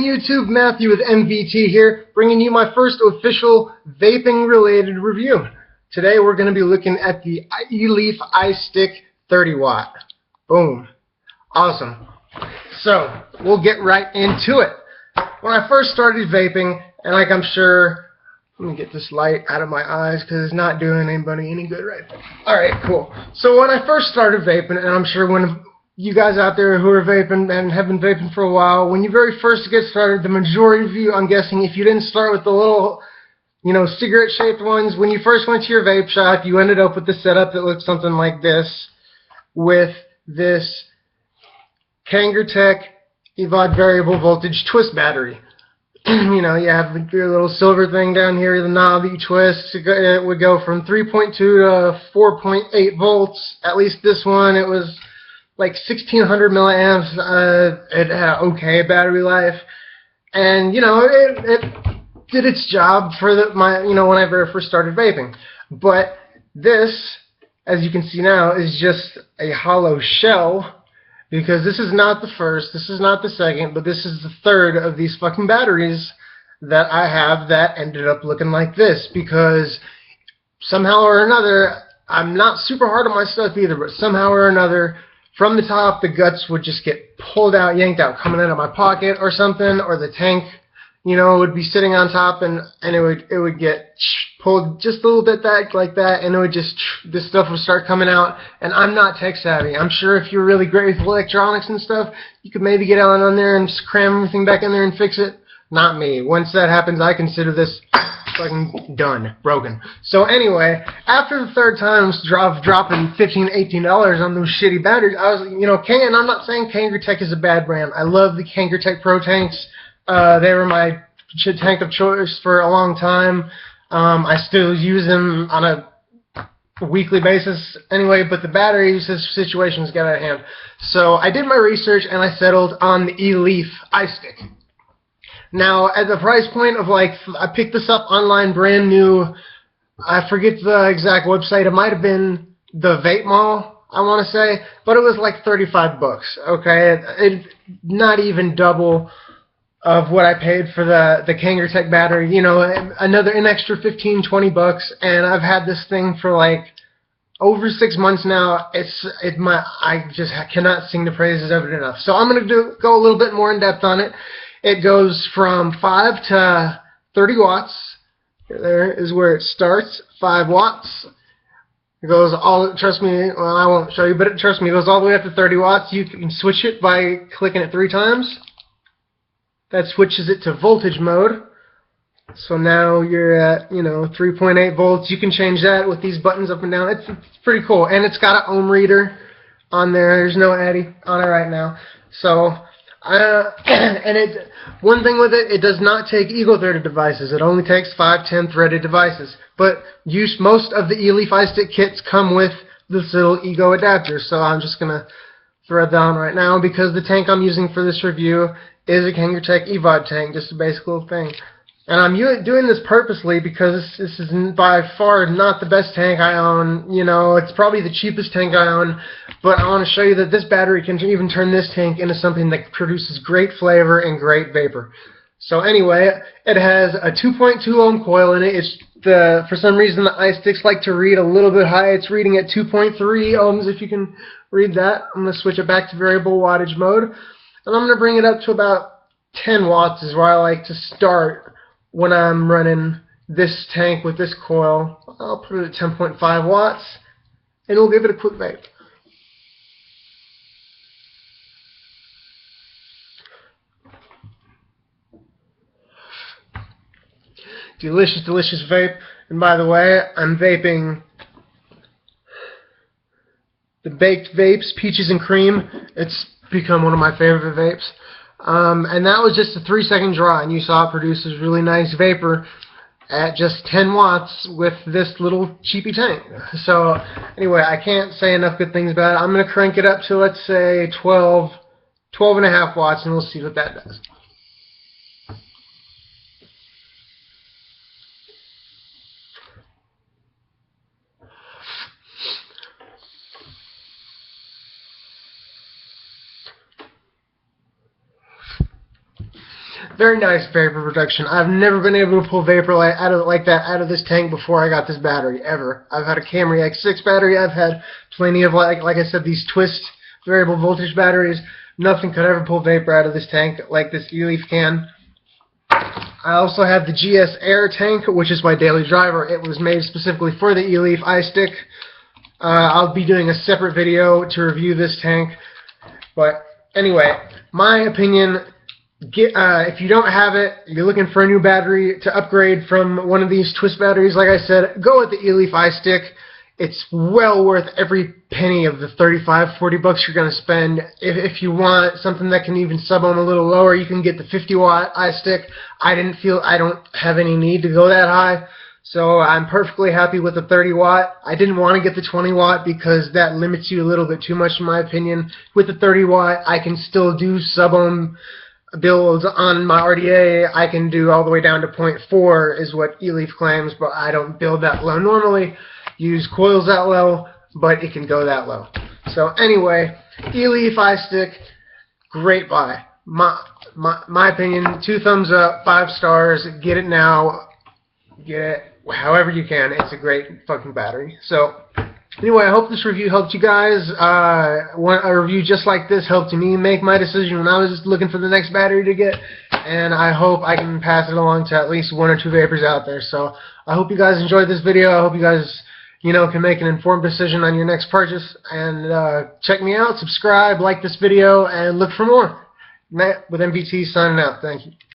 YouTube, Matthew with MVT here, bringing you my first official vaping-related review. Today we're going to be looking at the Eleaf Istick 30 watt. Boom. Awesome. So, we'll get right into it. When I first started vaping, and like I'm sure, let me get this light out of my eyes because it's not doing anybody any good right there. Alright, cool. So when I first started vaping, and I'm sure when you guys out there who are vaping and have been vaping for a while, when you very first get started, the majority of you, I'm guessing, if you didn't start with the little, cigarette-shaped ones, when you first went to your vape shop, you ended up with the setup that looked something like this, with this Kangertech EVOD variable voltage twist battery. You have your little silver thing down here, the knob that you twist. It would go from 3.2 to 4.8 volts. At least this one, it was like 1600 milliamps. It had okay battery life, and it did its job for when I very first started vaping. But this, as you can see now, is just a hollow shell, because this is not the first, this is not the second, but this is the third of these fucking batteries that I have that ended up looking like this, because somehow or another, I'm not super hard on my stuff either, but somehow or another, from the top, the guts would just get pulled out, yanked out, coming out of my pocket or something, or the tank, would be sitting on top, and it would get pulled just a little bit like that, and it would just, this stuff would start coming out. And I'm not tech savvy. I'm sure if you're really great with electronics and stuff, you could maybe get on there and just cram everything back in there and fix it. Not me. Once that happens, I consider this fucking done, broken. So anyway, after the third time dropping $15–18 on those shitty batteries, I was, and I'm not saying Kangertech is a bad brand. I love the Kangertech Pro tanks. They were my tank of choice for a long time. I still use them on a weekly basis anyway, but the battery situation's got out of hand. So I did my research and I settled on the Eleaf Istick. Now, at the price point of I picked this up online brand new. I forget the exact website. It might have been the Vape Mall, I want to say, but it was like 35 bucks. Okay, it not even double of what I paid for the Kangertech battery. An extra 15–20 bucks, and I've had this thing for over 6 months now. I just cannot sing the praises of it enough. So I'm going to go a little bit more in depth on it. It goes from 5 to 30 watts. There is where it starts, 5 watts. It goes trust me, well, I won't show you, but trust me, it goes all the way up to 30 watts. You can switch it by clicking it 3 times. That switches it to voltage mode. So now you're at, 3.8 volts. You can change that with these buttons up and down. It's pretty cool. And it's got an ohm reader on there. There's no Addy on it right now. So, one thing with it, it does not take Eagle-threaded devices. It only takes 510 threaded devices. But most of the Eleaf Istick kits come with this little Ego adapter. So I'm just going to thread that on right now, because the tank I'm using for this review is a Kangertech EVOD tank, just a basic little thing. And I'm doing this purposely because this is by far not the best tank I own. It's probably the cheapest tank I own, but I want to show you that this battery can even turn this tank into something that produces great flavor and great vapor. So anyway, it has a 2.2 ohm coil in it. For some reason, the Isticks like to read a little bit high. It's reading at 2.3 ohms, if you can read that. I'm going to switch it back to variable wattage mode. And I'm going to bring it up to about 10 watts is where I like to start when I'm running this tank with this coil. I'll put it at 10.5 watts, and we'll give it a quick vape. Delicious, delicious vape. And by the way, I'm vaping the Baked Vapes Peaches and Cream. It's become one of my favorite vapes. And that was just a 3-second draw, and you saw it produces really nice vapor at just 10 watts with this little cheapy tank. So anyway, I can't say enough good things about it. I'm going to crank it up to, let's say, 12.5 watts, and we'll see what that does. Very nice vapor production. I've never been able to pull vapor like that out of this tank before I got this battery, ever. I've had a Camry X6 battery. I've had plenty of, like I said, these twist variable voltage batteries. Nothing could ever pull vapor out of this tank like this Eleaf can. I also have the GS Air tank, which is my daily driver. It was made specifically for the Eleaf Istick. I'll be doing a separate video to review this tank. But anyway, my opinion, if you don't have it, you're looking for a new battery to upgrade from one of these twist batteries, like I said, go with the Eleaf Istick. It's well worth every penny of the 35, 40 bucks you're going to spend. If you want something that can even sub on a little lower, you can get the 50-watt iStick. I don't have any need to go that high, so I'm perfectly happy with the 30-watt. I didn't want to get the 20-watt because that limits you a little bit too much in my opinion. With the 30-watt, I can still do sub-ohm builds on my RDA. I can do all the way down to 0.4 is what Eleaf claims, but I don't build that low normally. Use coils that low, but it can go that low. So anyway, Eleaf Istick, great buy. My opinion, 2 thumbs up, 5 stars. Get it now. Get it however you can. It's a great fucking battery. So anyway, I hope this review helped you guys. A review just like this helped me make my decision when I was just looking for the next battery to get, and I hope I can pass it along to at least 1 or 2 vapors out there. So I hope you guys enjoyed this video. I hope you guys can make an informed decision on your next purchase. And check me out, subscribe, like this video, and look for more. Matt with MVT signing out. Thank you.